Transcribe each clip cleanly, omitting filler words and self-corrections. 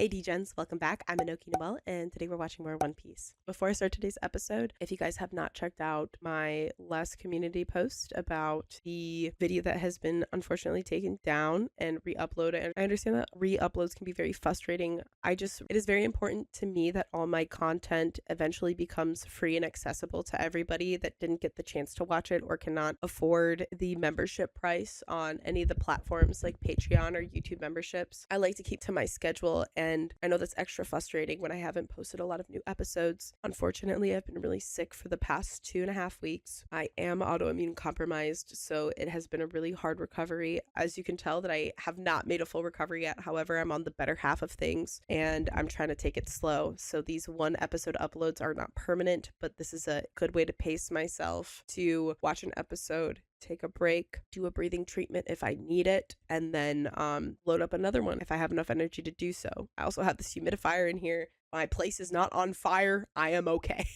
Hey D-Gens, welcome back. I'm Anoki Noel, and today we're watching more One Piece. Before I start today's episode, if you guys have not checked out my last community post about the video that has been unfortunately taken down and re-uploaded, and I understand that re-uploads can be very frustrating. It is very important to me that all my content eventually becomes free and accessible to everybody that didn't get the chance to watch it or cannot afford the membership price on any of the platforms like Patreon or YouTube memberships. I like to keep to my schedule, and I know that's extra frustrating when I haven't posted a lot of new episodes. Unfortunately, I've been really sick for the past 2.5 weeks. I am autoimmune compromised, so it has been a really hard recovery. As you can tell that I have not made a full recovery yet. However, I'm on the better half of things and I'm trying to take it slow. So these one episode uploads are not permanent, but this is a good way to pace myself to watch an episode, take a break, do a breathing treatment if I need it, and then load up another one if I have enough energy to do so. I also have this humidifier in here. My place is not on fire. I am okay.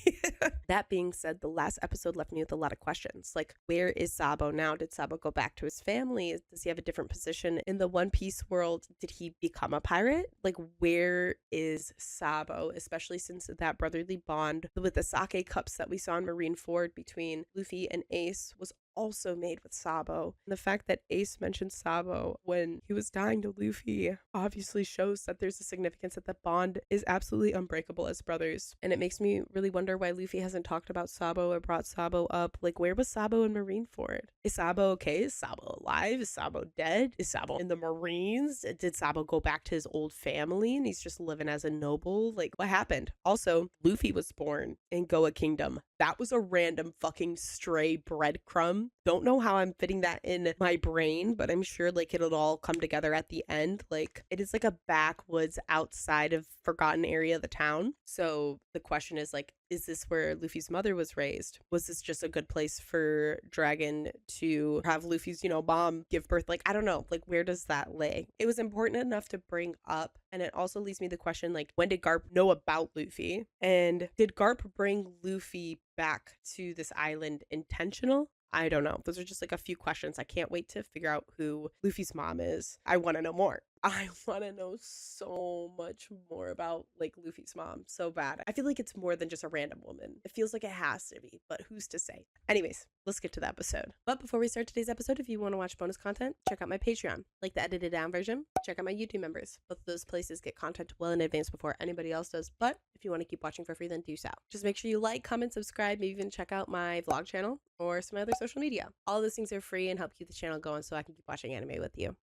That being said, the last episode left me with a lot of questions. Like, where is Sabo now? Did Sabo go back to his family? Does he have a different position in the One Piece world? Did he become a pirate? Like, where is Sabo? Especially since that brotherly bond with the sake cups that we saw in Marineford between Luffy and Ace was also made with Sabo. And the fact that Ace mentioned Sabo when he was dying to Luffy obviously shows that there's a significance, that the bond is absolutely unbreakable as brothers. And it makes me really wonder why Luffy hasn't talked about Sabo or brought Sabo up. Like, where was Sabo in Marineford? Is Sabo okay? Is Sabo alive? Is Sabo dead? Is Sabo in the Marines? Did Sabo go back to his old family and he's just living as a noble? Like, what happened? Also, Luffy was born in Goa Kingdom. That was a random fucking stray breadcrumb. Don't know how I'm fitting that in my brain, but I'm sure like it'll all come together at the end. Like, it is like a backwoods outside of forgotten area of the town. So the question is, like, is this where Luffy's mother was raised? Was this just a good place for Dragon to have Luffy's, mom give birth? Like, I don't know. Like, where does that lay? It was important enough to bring up. And it also leaves me the question, like, when did Garp know about Luffy? And did Garp bring Luffy back to this island intentional? I don't know. Those are just like a few questions. I can't wait to figure out who Luffy's mom is. I want to know more. I want to know so much more about like Luffy's mom so bad. I feel like it's more than just a random woman. It feels like it has to be, but who's to say? Anyways, let's get to the episode. But before we start today's episode, if you want to watch bonus content, check out my Patreon, like the edited down version. Check out my YouTube members. Both of those places get content well in advance before anybody else does. But if you want to keep watching for free, then do so. Just make sure you like, comment, subscribe, maybe even check out my vlog channel or some other social media. All those things are free and help keep the channel going so I can keep watching anime with you.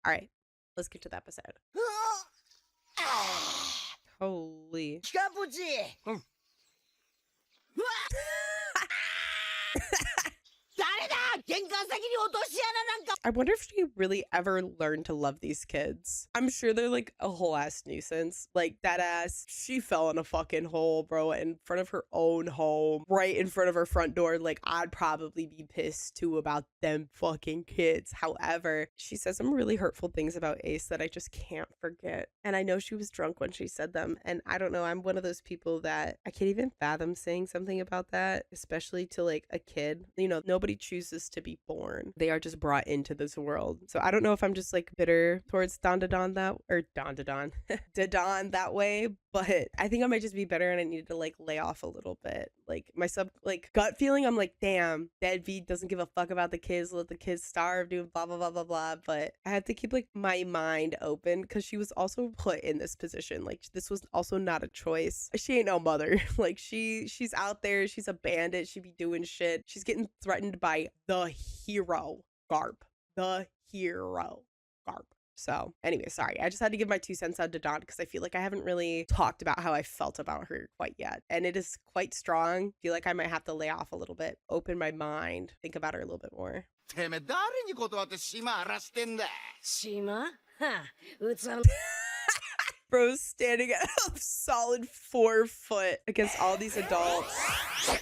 All right, let's get to the episode. Holy. I wonder if she really ever learned to love these kids. I'm sure they're like a whole ass nuisance. Like, that ass, she fell in a fucking hole, bro, in front of her own home, right in front of her front door. Like, I'd probably be pissed too about them fucking kids. However, she says some really hurtful things about Ace that I just can't forget. And I know she was drunk when she said them. And I don't know, I'm one of those people that I can't even fathom saying something about that, especially to like a kid. Nobody chooses to be born. They are just brought into this world. So I don't know if I'm just like bitter towards Dadan Dadan that way, but I think I might just be bitter and I need to like lay off a little bit. Like, my gut feeling, I'm like, damn, deadbeat, doesn't give a fuck about the kids, let the kids starve, do blah blah blah blah blah. But I had to keep like my mind open because she was also put in this position. Like, this was also not a choice. She ain't no mother. Like, she's out there, she's a bandit, she be doing shit. She's getting threatened by the hero, Garp. The hero, Garp. So anyway, sorry. I just had to give my 2 cents on Dadan because I feel like I haven't really talked about how I felt about her quite yet. And it is quite strong. I feel like I might have to lay off a little bit, open my mind, think about her a little bit more. Bro's standing at a solid 4 foot against all these adults.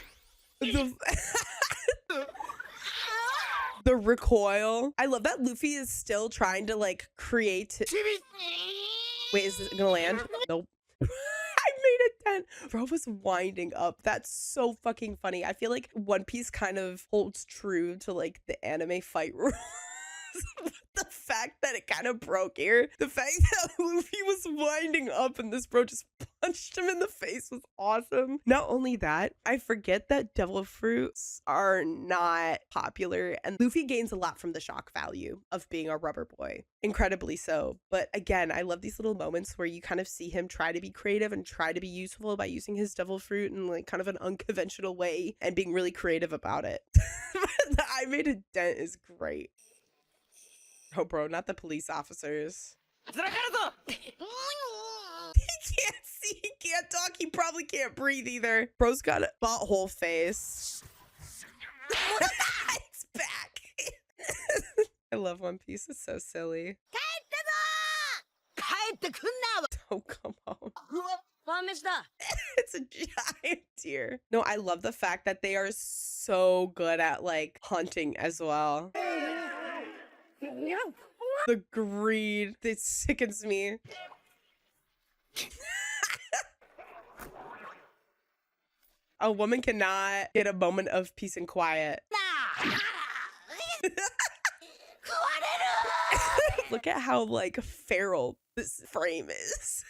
The recoil. I love that Luffy is still trying to like create. Wait, is this gonna land? Nope. I made a 10. Bro was winding up. That's so fucking funny. I feel like One Piece kind of holds true to like the anime fight rules. The fact that it kind of broke here, the fact that Luffy was winding up and this bro just punched him in the face was awesome. Not only that, I forget that devil fruits are not popular, and Luffy gains a lot from the shock value of being a rubber boy. Incredibly so. But again, I love these little moments where you kind of see him try to be creative and try to be useful by using his devil fruit in like kind of an unconventional way and being really creative about it. The I made a dent is great. Oh, bro, not the police officers. He can't see, he can't talk, he probably can't breathe either. Bro's got a butthole face. It's back. I love One Piece, it's so silly. Oh, come on. It's a giant deer. No, I love the fact that they are so good at like hunting as well. The greed, it sickens me. A woman cannot get a moment of peace and quiet. Look at how like feral this frame is.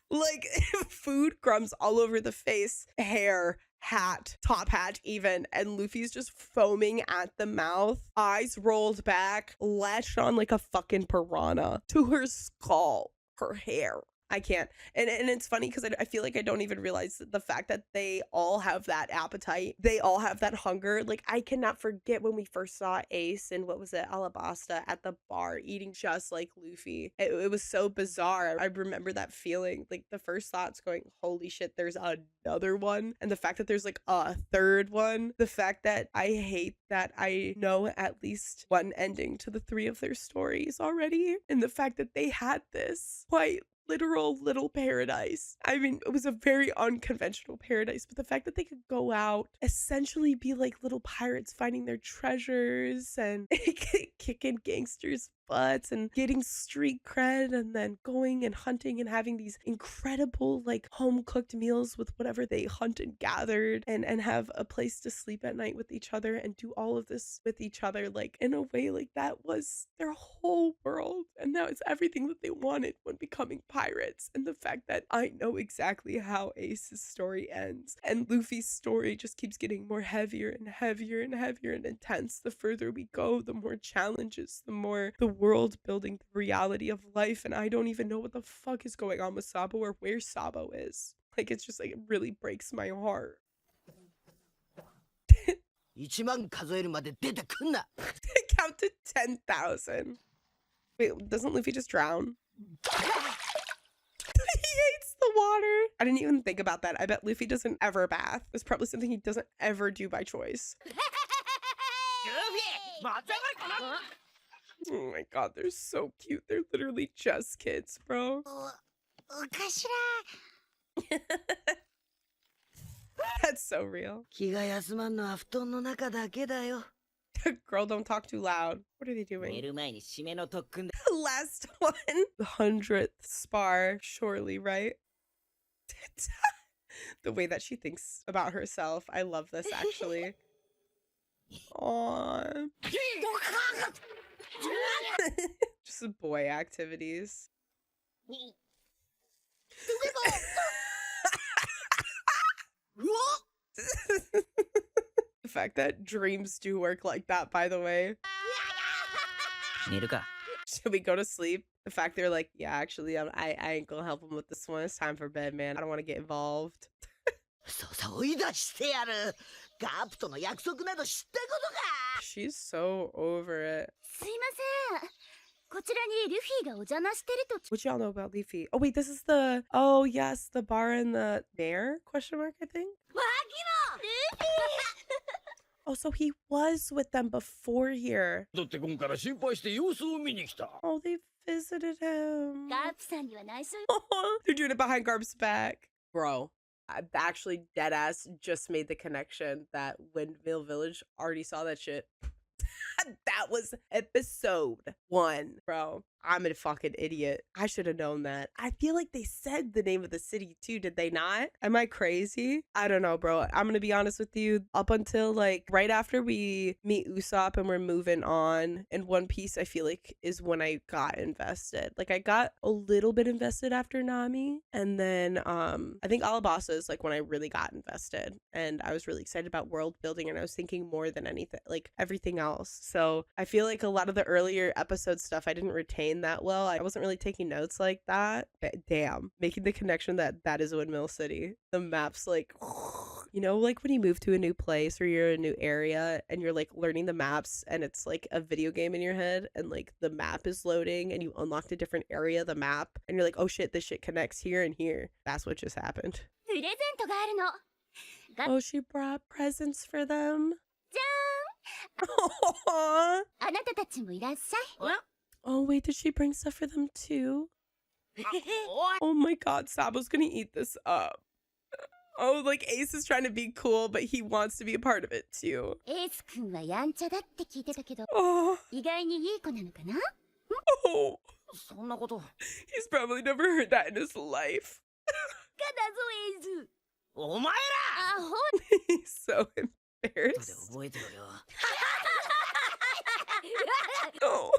Like food crumbs all over the face, hair, hat, top hat even, and Luffy's just foaming at the mouth, eyes rolled back, latched on like a fucking piranha to her skull, her hair. I can't. And it's funny because I feel like I don't even realize the fact that they all have that appetite. They all have that hunger. Like, I cannot forget when we first saw Ace and what was it, Alabasta at the bar eating just like Luffy. It was so bizarre. I remember that feeling. Like, the first thoughts going, holy shit, there's another one. And the fact that there's like a third one. The fact that I hate that I know at least one ending to the three of their stories already. And the fact that they had this quite literal little paradise. I mean, it was a very unconventional paradise, but the fact that they could go out, essentially be like little pirates finding their treasures and kicking gangsters' butts and getting street cred and then going and hunting and having these incredible like home cooked meals with whatever they hunt and gathered and have a place to sleep at night with each other and do all of this with each other, like in a way like that was their whole world. And now it's everything that they wanted when becoming pirates. And the fact that I know exactly how Ace's story ends and Luffy's story just keeps getting more heavier and heavier and heavier and intense. The further we go, the more challenges, the more the world building, the reality of life, and I don't even know what the fuck is going on with Sabo or where Sabo is. Like, it's just like, it really breaks my heart. Count to 10,000. Wait, doesn't Luffy just drown? He hates the water. I didn't even think about that. I bet Luffy doesn't ever bath. It's probably something he doesn't ever do by choice. Oh my god, they're so cute. They're literally just kids, bro. That's so real. Girl, don't talk too loud. What are they doing? Last one. The 100th spar, surely, right? The way that she thinks about herself. I love this, actually. Aww. Just boy activities. The fact that dreams do work like that, by the way. Should we go to sleep? The fact they're like, yeah, actually, I ain't gonna help him with this one. It's time for bed, man. I don't want to get involved. She's so over it. What y'all know about Luffy? Oh wait, this is the, oh yes, the bar in the there? Question mark, I think. Oh, so he was with them before here. Oh, they visited him. They're doing it behind Garp's back. Bro, I actually deadass just made the connection that Windmill Village already saw that shit. That was episode 1, bro. I'm a fucking idiot. I should have known that. I feel like they said the name of the city too, did they not? Am I crazy? I don't know, bro. I'm gonna be honest with you. Up until like right after we meet Usopp and we're moving on in One Piece, I feel like is when I got invested. Like I got a little bit invested after Nami, and then I think Alabasta is like when I really got invested, and I was really excited about world building, and I was thinking more than anything, like everything else. So I feel like a lot of the earlier episode stuff I didn't retain that well. I wasn't really taking notes like that. But damn, making the connection that that is Windmill City. The map's like, you know, like when you move to a new place or you're in a new area and you're like learning the maps and it's like a video game in your head and like the map is loading and you unlocked a different area of the map and you're like, oh shit, this shit connects here and here. That's what just happened. Oh, she brought presents for them. Aww. Oh, wait, did she bring stuff for them too? Oh my god, Sabo's gonna eat this up. Oh, like Ace is trying to be cool, but he wants to be a part of it too. Oh. Oh. He's probably never heard that in his life. He's so embarrassed. Oh.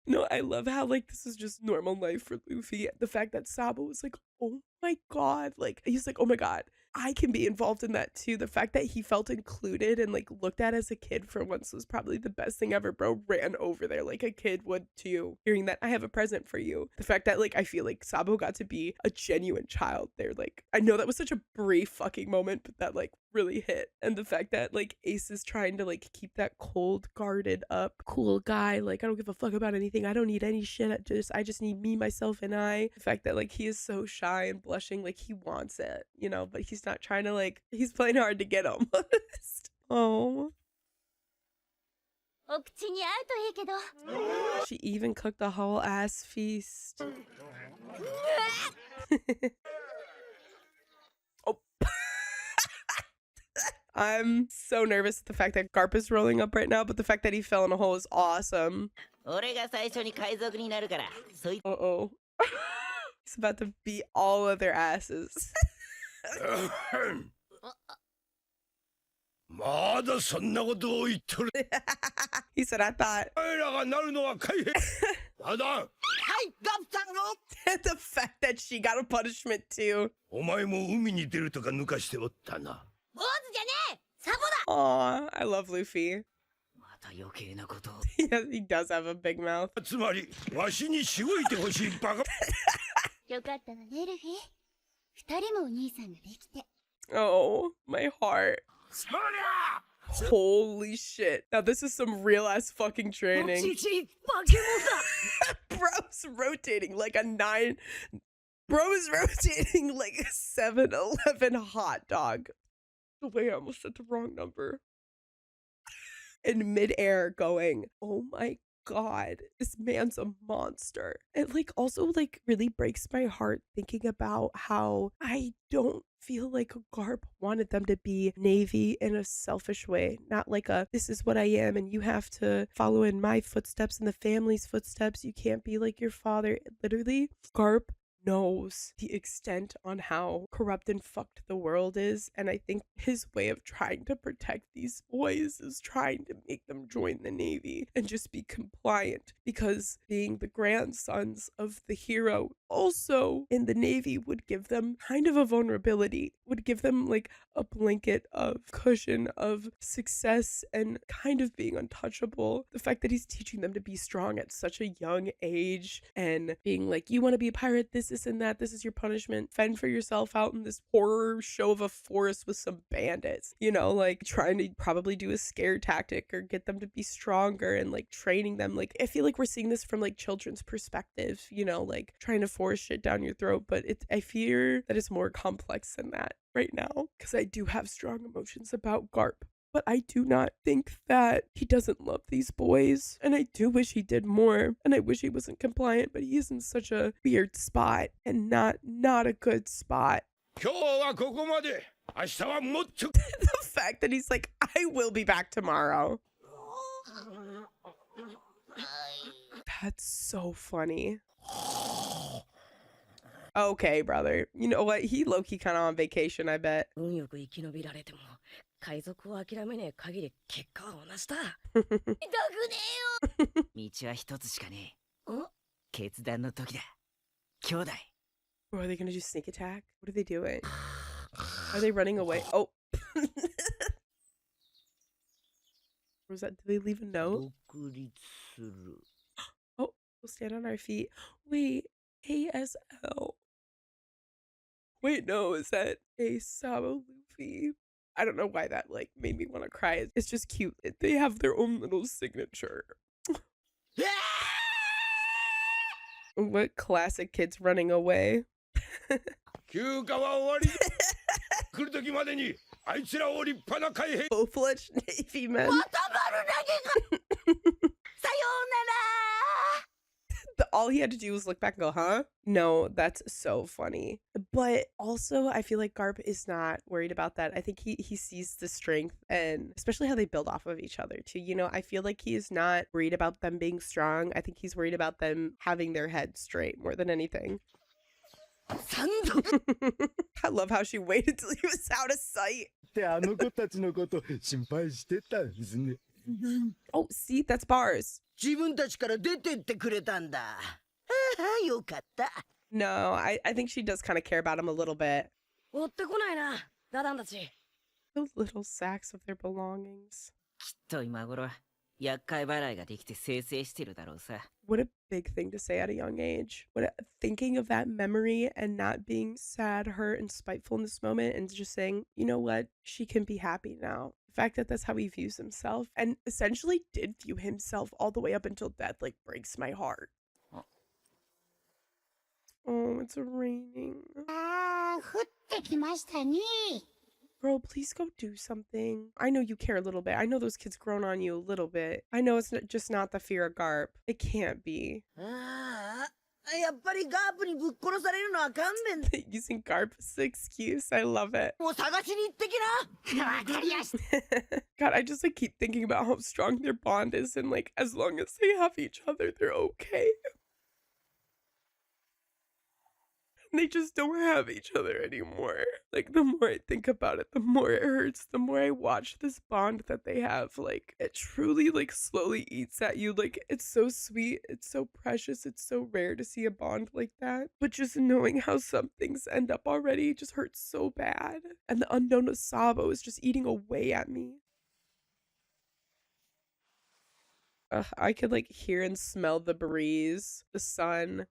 No, I love how like this is just normal life for Luffy. The fact that Sabo was like, oh my god, like he's like, oh my god, I can be involved in that too. The fact that he felt included and like looked at as a kid for once was probably the best thing ever. Bro ran over there like a kid would too, hearing that I have a present for you. The fact that like I feel like Sabo got to be a genuine child there. Like I know that was such a brief fucking moment, but that like really hit. And the fact that like Ace is trying to like keep that cold, guarded up, cool guy, like I don't give a fuck about anything, I don't need any shit, I just need me, myself, and I. The fact that like he is so shy and blushing, like he wants it, you know, but he's not trying to like, he's playing hard to get almost. Oh. She even cooked a whole ass feast. Oh. I'm so nervous at the fact that Garp is rolling up right now, but the fact that he fell in a hole is awesome. Uh-oh. He's about to beat all of their asses. He said, I thought. The fact that she got a punishment too. Aw, I love Luffy. Yeah, he does have a big mouth. Oh, my heart. Holy shit. Now this is some real ass fucking training. Bro's rotating like a 9. Bro is rotating like a 7-Eleven hot dog. The way I almost said the wrong number. In midair going, oh my god, this man's a monster. It like also like really breaks my heart thinking about how I don't feel like Garp wanted them to be Navy in a selfish way, not like a this is what I am and you have to follow in my footsteps and the family's footsteps, you can't be like your father. Literally, Garp knows the extent on how corrupt and fucked the world is, and I think his way of trying to protect these boys is trying to make them join the Navy and just be compliant, because being the grandsons of the hero also in the Navy would give them kind of a vulnerability, would give them like a blanket of cushion of success and kind of being untouchable. The fact that he's teaching them to be strong at such a young age and being like, you want to be a pirate, this and that, this is your punishment, fend for yourself out in this horror show of a forest with some bandits, you know, like trying to probably do a scare tactic or get them to be stronger and like training them. Like I feel like we're seeing this from like children's perspective, you know, like trying to force shit down your throat, but I fear that it's more complex than that right now, because I do have strong emotions about Garp. But I do not think that he doesn't love these boys. And I do wish he did more. And I wish he wasn't compliant, but he is in such a weird spot and not a good spot. The fact that he's like, I will be back tomorrow. That's so funny. Okay, brother. You know what? He low-key kind of on vacation, I bet. 運よく生き延びられても海賊を諦めねえ限り結果は同じだ。痛くねえよ。道は一つしかねえ。決断の時だ。兄弟。Or are they gonna do sneak attack? What are they doing? Are they running away? Oh. Was that? Did they leave a note? Oh, we'll stand on our feet. Wait, ASL. Wait, no, is that a Sabo Luffy? I don't know why that like made me want to cry. It's just cute. They have their own little signature. What classic kids running away? Full-fledged Navy men. All he had to do was look back and go, huh? No, that's so funny. But also, I feel like Garp is not worried about that. I think he sees the strength and especially how they build off of each other too. You know, I feel like he is not worried about them being strong. I think he's worried about them having their head straight more than anything. I love how she waited till he was out of sight. Oh, see, that's bars. No, I think she does kind of care about him a little bit. Those little sacks of their belongings. What a big thing to say at a young age. Thinking of that memory and not being sad, hurt, and spiteful in this moment and just saying, you know what, she can be happy now. The fact that that's how he views himself and essentially did view himself all the way up until death, like, breaks my heart. Oh, it's raining. Girl, please go do something. I know you care a little bit. I know those kids grown on you a little bit. I know it's just not the fear of Garp. It can't be. Using Garp as the excuse. I love it. God, I just like keep thinking about how strong their bond is and like as long as they have each other, they're okay. They just don't have each other anymore. Like, the more I think about it, the more it hurts. The more I watch this bond that they have, like, it truly, like, slowly eats at you. Like, it's so sweet. It's so precious. It's so rare to see a bond like that. But just knowing how some things end up already just hurts so bad. And the unknown of Sabo is just eating away at me. I could, like, hear and smell the breeze, the sun.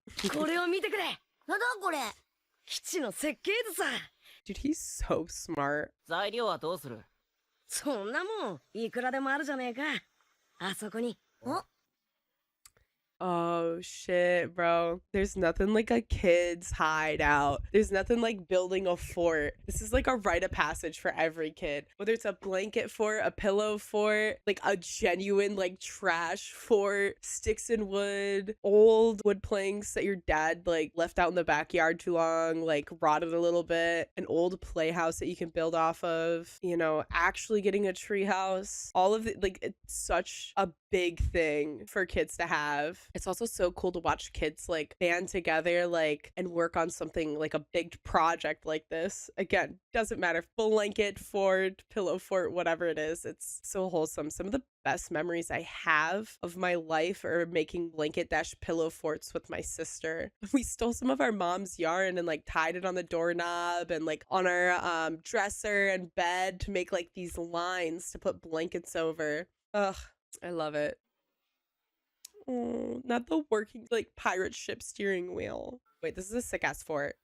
Dude, he's so smart. Oh shit, bro. There's nothing like a kid's hideout. There's nothing like building a fort. This is like a rite of passage for every kid. Whether it's a blanket fort, a pillow fort, like a genuine like trash fort, sticks and wood, old wood planks that your dad like left out in the backyard too long, like rotted a little bit, an old playhouse that you can build off of, you know, actually getting a tree house. All of it, like, it's such a big thing for kids to have. It's also so cool to watch kids like band together like and work on something like a big project like this. Again, doesn't matter, blanket fort, pillow fort, whatever it is, it's so wholesome. Some of the best memories I have of my life are making blanket-pillow forts with my sister. We stole some of our mom's yarn and like tied it on the doorknob and like on our dresser and bed to make like these lines to put blankets over. Ugh, I love it. Oh, not the working like pirate ship steering wheel. Wait, this is a sick ass fort.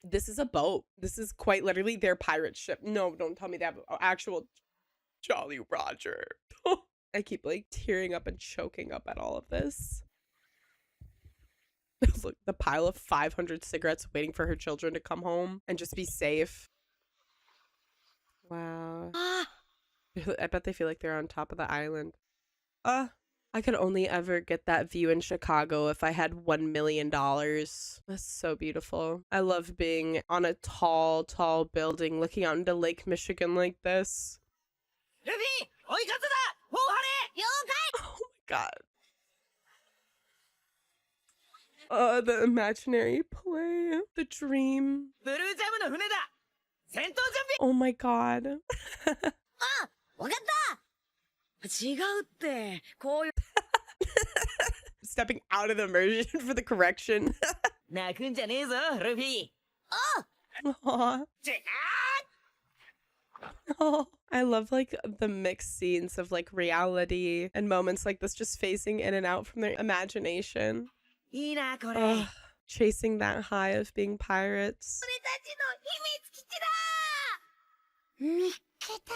This is a boat. This is quite literally their pirate ship. No, don't tell me that. Actual Jolly Roger. I keep like tearing up and choking up at all of this. Look, the pile of 500 cigarettes waiting for her children to come home and just be safe. Wow. I bet they feel like they're on top of the island. I could only ever get that view in Chicago if I had $1 million. That's so beautiful. I love being on a tall, tall building looking out into Lake Michigan like this. Oh my god. The imaginary play. The dream. ブルージャムの船だ戦闘準備 Oh my god. あわかった違うってこういう Stepping out of the immersion for the correction. 泣くんじゃねえぞルフィあ Aw. 違う Oh, I love like the mixed scenes of like reality and moments like this just phasing in and out from their imagination. いいなこれ Ugh, chasing that high of being pirates. 俺たちの秘密基地だ見つけた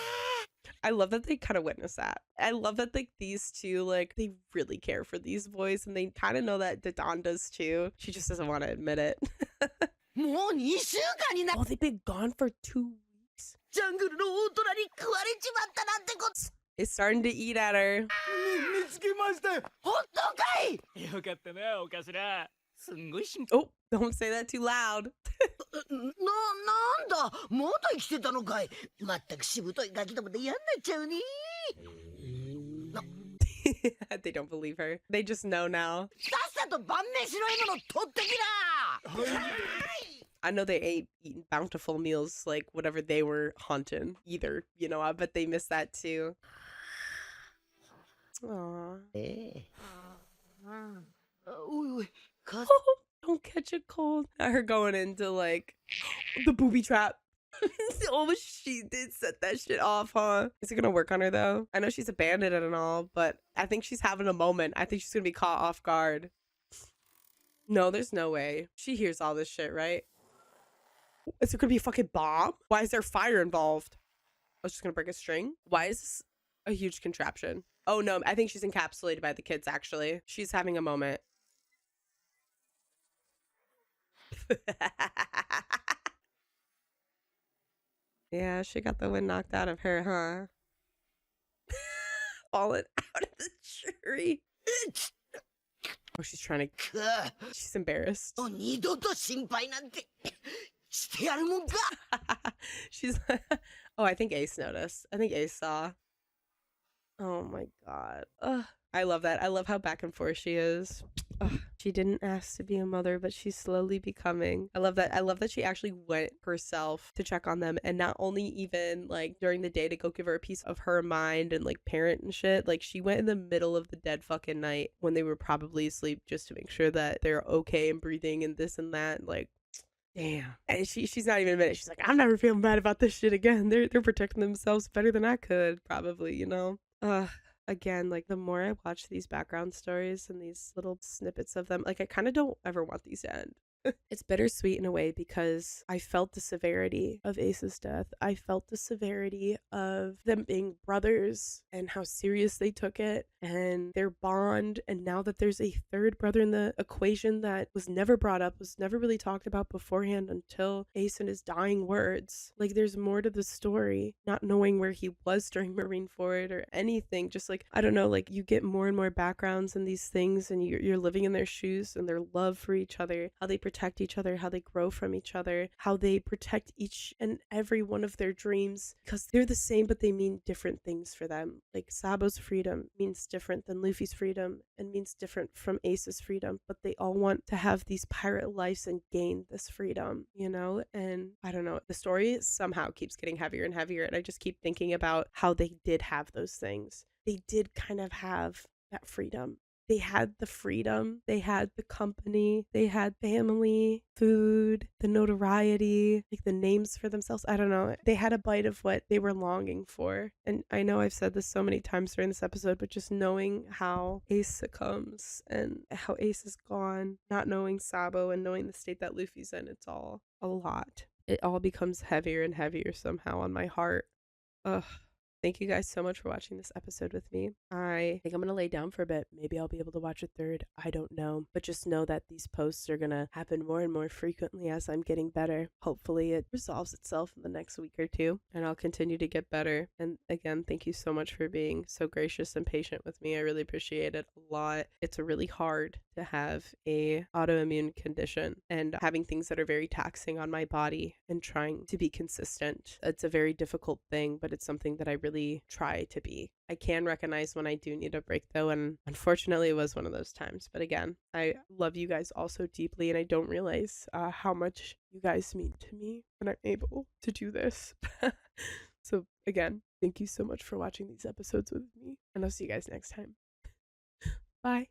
I love that they kind of witness that. I love that like these two, like they really care for these boys and they kind of know that Dadan does too. She just doesn't want to admit it. もう2週間にな Oh, they've been gone for 2 weeks. ジャングルの大トラに食われちまったなんてこと It's starting to eat at her. 見つけましたよ本当かいよかったなお頭すんごい心配 Oh, don't say that too loud. なんだまだ生きてたのかいまったくしぶといガキどもで嫌になっちゃうね They don't believe her. They just know now. さっさと晩飯の獲物取ってきな I know they ain't eating bountiful meals like whatever they were hunting either, you know, I bet they miss that too. Aww. おいおいか Don't catch a cold. Her going into like the booby trap. Oh, she did set that shit off, huh? Is it gonna work on her though? I know she's a bandit and all, but I think she's having a moment. I think she's gonna be caught off guard. No, there's no way. She hears all this shit, right? Is there gonna be a fucking bomb? Why is there fire involved? I was just gonna break a string. Why is this a huge contraption? Oh no, I think she's encapsulated by the kids actually. She's having a moment. Yeah, she got the wind knocked out of her, huh? Falling out of the tree. Oh, she's trying to... She's embarrassed. 二度と心配なんてしてやるもんか She's... Oh, I think Ace noticed. I think Ace saw. Oh my god. Ugh. I love that. I love how back and forth she is. Ugh. She didn't ask to be a mother, but she's slowly becoming. I love that. I love that she actually went herself to check on them, and not only even like during the day to go give her a piece of her mind and like parent and shit. Like she went in the middle of the dead fucking night when they were probably asleep just to make sure that they're okay and breathing and this and that. Like, damn. And she's not even admitting. She's like, I'm never feeling bad about this shit again. They're protecting themselves better than I could, probably, you know. Again, like the more I watch these background stories and these little snippets of them, like I kind of don't ever want these to end. It's bittersweet in a way because I felt the severity of Ace's death. I felt the severity of them being brothers and how serious they took it and their bond. And now that there's a third brother in the equation that was never brought up, was never really talked about beforehand until Ace and his dying words. Like there's more to the story, not knowing where he was during Marineford or anything. Just like, I don't know, like you get more and more backgrounds in these things and you're living in their shoes and their love for each other, how they protect each other, how they grow from each other, how they protect each and every one of their dreams because they're the same but they mean different things for them. Like Sabo's freedom means different than Luffy's freedom and means different from Ace's freedom, but they all want to have these pirate lives and gain this freedom, you know? And I don't know, the story somehow keeps getting heavier and heavier, and I just keep thinking about how they did have those things. They did kind of have that freedom. They had the freedom, they had the company, they had family, food, the notoriety, like the names for themselves. I don't know. They had a bite of what they were longing for. And I know I've said this so many times during this episode, but just knowing how Ace succumbs and how Ace is gone, not knowing Sabo and knowing the state that Luffy's in, it's all a lot. It all becomes heavier and heavier somehow on my heart. Ugh. Thank you guys so much for watching this episode with me. I think I'm going to lay down for a bit. Maybe I'll be able to watch a third. I don't know. But just know that these posts are going to happen more and more frequently as I'm getting better. Hopefully it resolves itself in the next week or two and I'll continue to get better. And again, thank you so much for being so gracious and patient with me. I really appreciate it a lot. It's really hard to have a autoimmune condition and having things that are very taxing on my body and trying to be consistent. It's a very difficult thing, but it's something that I really really try to be. I can recognize when I do need a break though, and unfortunately it was one of those times. But again, I love you guys all so deeply, and I don't realize how much you guys mean to me when I'm able to do this. So again, thank you so much for watching these episodes with me, and I'll see you guys next time. Bye.